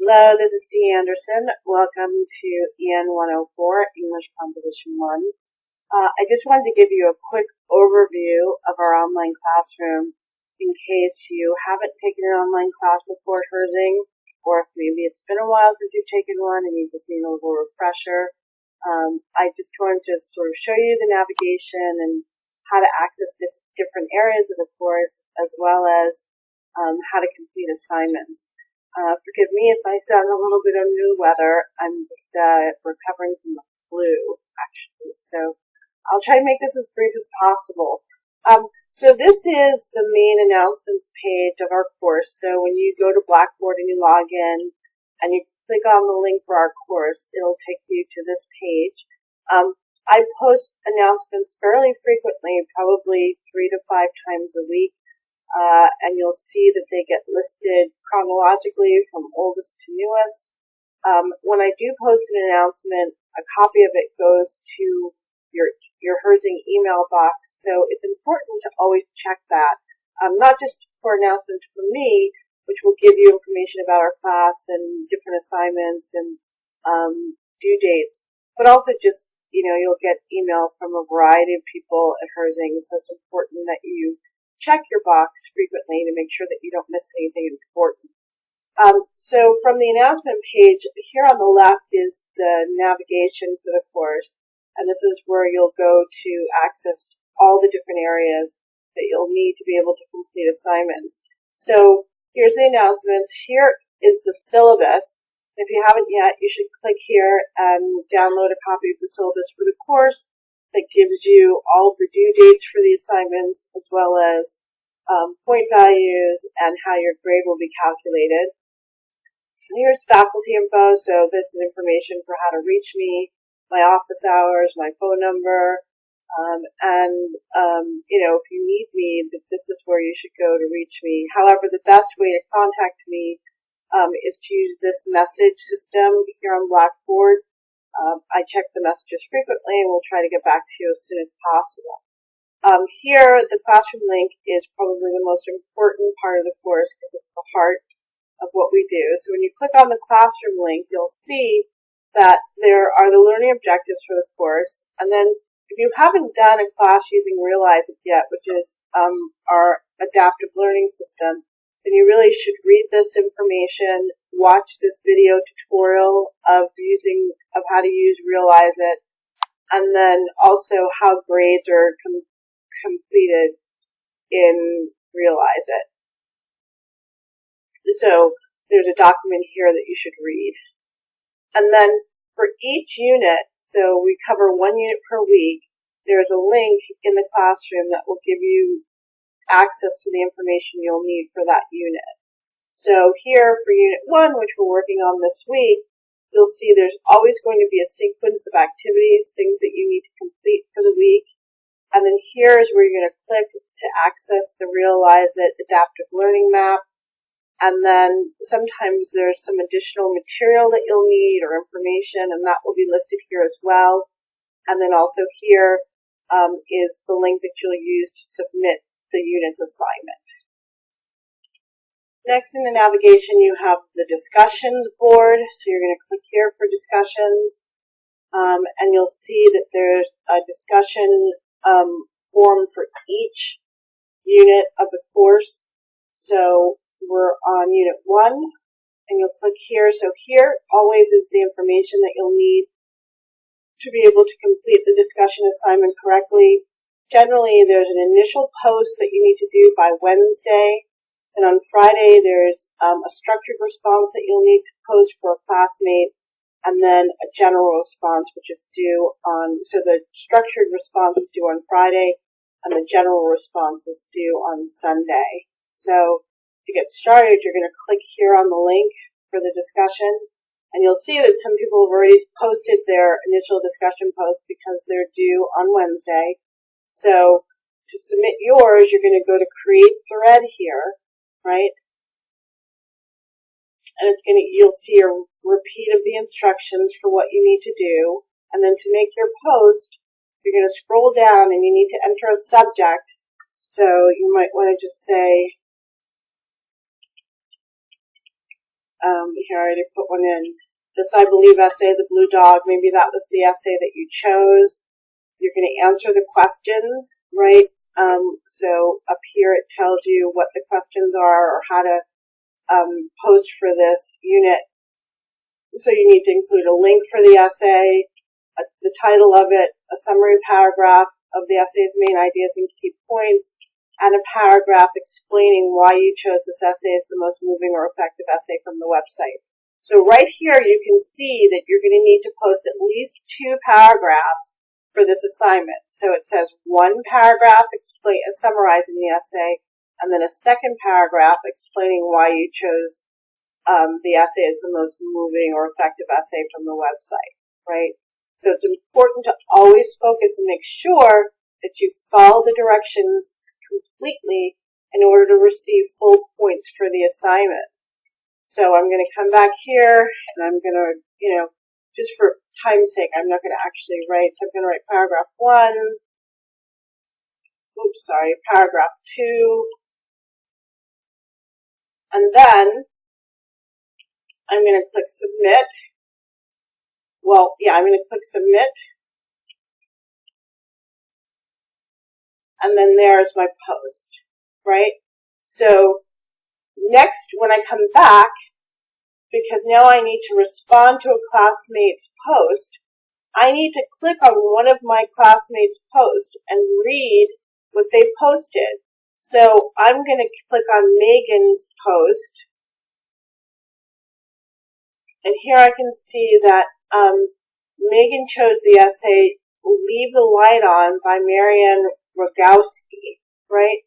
Hello, this is Dee Anderson. Welcome to EN 104, English Composition 1. I just wanted to give you a quick overview of our online classroom in case you haven't taken an online class before at Herzing, or if maybe it's been a while since you've taken one and you just need a little refresher. I just wanted to sort of show you the navigation and how to access different areas of the course, as well as how to complete assignments. Forgive me if I sound a little bit under the weather. I'm just recovering from the flu, actually. So I'll try to make this as brief as possible. So this is the main announcements page of our course. So when you go to Blackboard and you log in and you click on the link for our course, it'll take you to this page. I post announcements fairly frequently, probably 3 to 5 times a week. And you'll see that they get listed chronologically from oldest to newest. When I do post an announcement, a copy of it goes to your Herzing email box, so it's important to always check that. Not just for announcements from me, which will give you information about our class and different assignments and due dates, but also just, you'll get email from a variety of people at Herzing, so it's important that you check your box frequently to make sure that you don't miss anything important. So from the announcement page, here on the left is the navigation for the course, and this is where you'll go to access all the different areas that you'll need to be able to complete assignments. So here's the announcements. Here is the syllabus. If you haven't yet, you should click here and download a copy of the syllabus for the course. That gives you all the due dates for the assignments, as well as point values and how your grade will be calculated. Here's faculty info, so this is information for how to reach me, my office hours, my phone number, if you need me, this is where you should go to reach me. However, the best way to contact me is to use this message system here on Blackboard. I check the messages frequently and we'll try to get back to you as soon as possible. Here, the classroom link is probably the most important part of the course because it's the heart of what we do. So when you click on the classroom link, you'll see that there are the learning objectives for the course. And then if you haven't done a class using Realize It yet, which is our adaptive learning system, then you really should read this information, watch this video tutorial of how to use Realize It, and then also how grades are completed in Realize It. So there's a document here that you should read. And then for each unit, so we cover 1 unit per week, there's a link in the classroom that will give you access to the information you'll need for that unit. So here for Unit 1, which we're working on this week, you'll see there's always going to be a sequence of activities, things that you need to complete for the week. And then here is where you're going to click to access the Realize It adaptive learning map. And then sometimes there's some additional material that you'll need or information, and that will be listed here as well. And then also here is the link that you'll use to submit the unit's assignment. Next in the navigation, you have the discussions board. So you're going to click here for discussions, and you'll see that there's a discussion form for each unit of the course. So we're on Unit 1, and you'll click here. So here always is the information that you'll need to be able to complete the discussion assignment correctly. Generally, there's an initial post that you need to do by Wednesday. And on Friday, there's a structured response that you'll need to post for a classmate, and then a general response, which is due so the structured response is due on Friday, and the general response is due on Sunday. So to get started, you're going to click here on the link for the discussion, and you'll see that some people have already posted their initial discussion post because they're due on Wednesday. So to submit yours, you're going to go to Create Thread here, right? And you'll see a repeat of the instructions for what you need to do. And then to make your post, you're going to scroll down and you need to enter a subject. So you might want to just say Here I already put one in. This I believe essay, the blue dog, maybe that was the essay that you chose. You're going to answer the questions, right? So up here it tells you what the questions are or how to post for this unit. So you need to include a link for the essay, the title of it, a summary paragraph of the essay's main ideas and key points, and a paragraph explaining why you chose this essay as the most moving or effective essay from the website. So right here you can see that you're going to need to post at least 2 paragraphs for this assignment. So it says 1 paragraph summarizing the essay, and then a second paragraph explaining why you chose the essay is the most moving or effective essay from the website, right? So it's important to always focus and make sure that you follow the directions completely in order to receive full points for the assignment. So I'm going to come back here and I'm going to, just for time's sake, I'm not going to actually write. So I'm going to write paragraph 1. Paragraph 2. And then I'm going to click submit. I'm going to click submit. And then there's my post, right? So next, when I come back, because now I need to respond to a classmate's post, I need to click on one of my classmates' posts and read what they posted. So I'm going to click on Megan's post. And here I can see that Megan chose the essay Leave the Light On by Marianne Rogowski, right?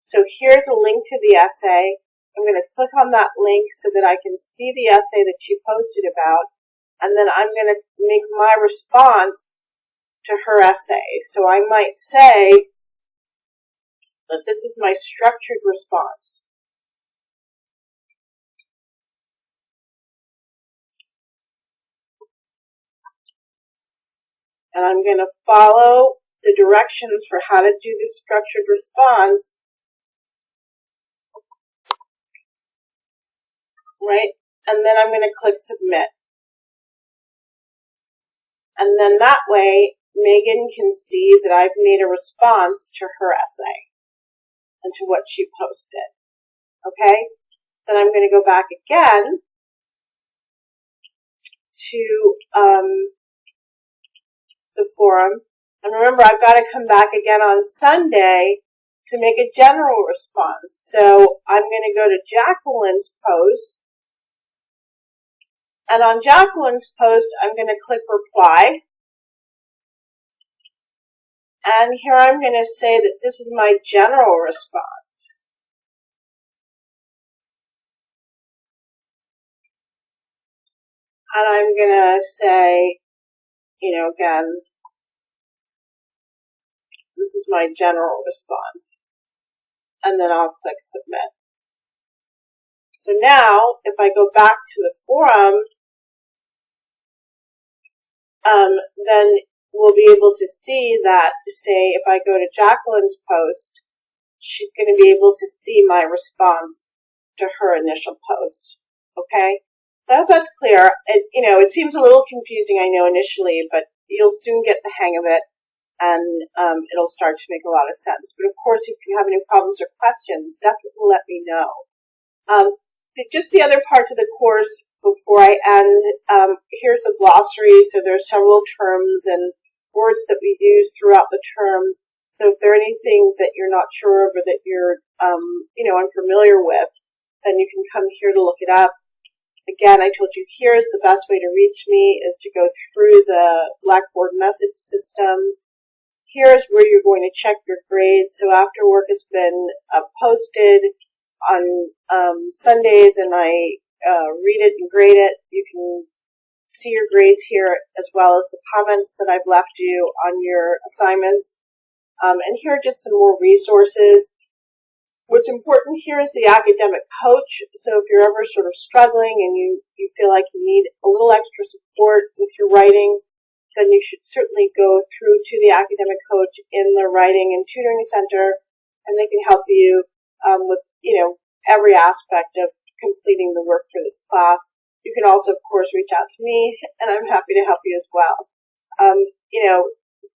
So here's a link to the essay. I'm going to click on that link so that I can see the essay that she posted about, and then I'm going to make my response to her essay. So I might say that this is my structured response. And I'm going to follow the directions for how to do the structured response, right? And then I'm going to click submit. And then that way, Megan can see that I've made a response to her essay and to what she posted. Okay? Then I'm going to go back again to the forum. And remember, I've got to come back again on Sunday to make a general response. So I'm going to go to Jacqueline's post. And on Jacqueline's post, I'm going to click reply. And here I'm going to say that this is my general response. And I'm going to say, again, this is my general response. And then I'll click submit. So now, if I go back to the forum, then we'll be able to see that, say, if I go to Jacqueline's post, she's going to be able to see my response to her initial post. Okay? So I hope that's clear. It seems a little confusing, I know, initially, but you'll soon get the hang of it, and it'll start to make a lot of sense. But of course, if you have any problems or questions, definitely let me know. Just the other part of the course before I end, here's a glossary. So there's several terms and words that we use throughout the term. So if there's anything that you're not sure of or that you're, unfamiliar with, then you can come here to look it up. Again, I told you here is the best way to reach me is to go through the Blackboard message system. Here is where you're going to check your grades. So after work has been posted on Sundays and I read it and grade it, you can see your grades here as well as the comments that I've left you on your assignments. And here are just some more resources. What's important here is the academic coach. So if you're ever sort of struggling and you feel like you need a little extra support with your writing, then you should certainly go through to the academic coach in the Writing and Tutoring Center, and they can help you with, every aspect of completing the work for this class. You can also, of course, reach out to me, and I'm happy to help you as well.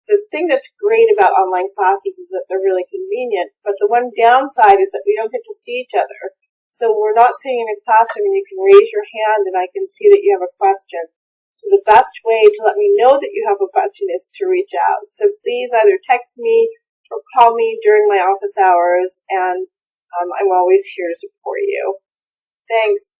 The thing that's great about online classes is that they're really convenient, but the one downside is that we don't get to see each other. So we're not sitting in a classroom and you can raise your hand and I can see that you have a question. So the best way to let me know that you have a question is to reach out. So please either text me or call me during my office hours, and I'm always here to support you. Thanks.